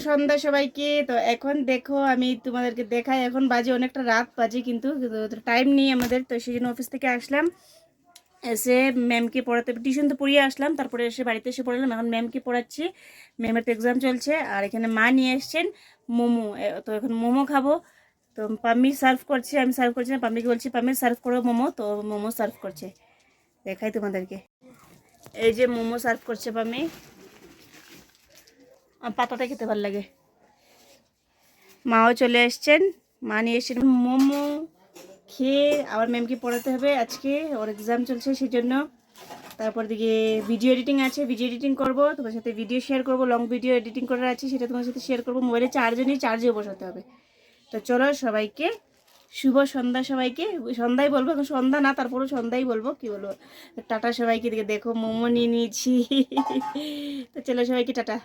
সন্ধ্যা সবাইকে। তো এখন দেখো আমি তোমাদেরকে দেখাই, এখন বাজে অনেকটা রাত বাজে, কিন্তু টাইম নেই আমাদের, তো সেই জন্য অফিস থেকে আসলাম, এসে ম্যামকে পড়াতে টিউশন তো পড়িয়ে আসলাম, তারপরে এসে বাড়িতে এসে পড়ালাম, এখন ম্যামকে পড়াচ্ছি, ম্যামের তো এক্সাম চলছে। আর এখানে মা নিয়ে এসছেন মোমো, তো এখন মোমো খাবো। তো পাম্মি সার্ভ করছে, আমি সার্ভ করছি না, পাম্মিকে বলছি পাম্মি সার্ভ করো মোমো, তো মোমো সার্ভ করছে, দেখাই তোমাদেরকে। এই যে মোমো সার্ভ করছে পাম্মি, আমার পাতাটা খেতে ভালো লাগে। মাও চলে এসছেন, মা নিয়ে এসছেন মোমো, খেয়ে আবার ম্যামকে পড়াতে হবে, আজকে ওর এক্সাম চলছে সেই জন্য। তারপর দিকে ভিডিও এডিটিং আছে, ভিডিও এডিটিং করব, তোমার সাথে ভিডিও শেয়ার করব, লং ভিডিও এডিটিং করার আছে, সেটা তোমার সাথে শেয়ার করব। মোবাইলে চার্জও নেই, চার্জেও বসাতে হবে। তো চলো সবাইকে শুভ সন্ধ্যা, সবাইকে সন্ধ্যাই বলবো, এখন সন্ধ্যা না, তারপরেও সন্ধ্যাই বলবো, কি বলবো, টাটা সবাইকে। দিকে দেখো মোমো নিয়ে নিয়েছি। তো চলো সবাইকে টাটা।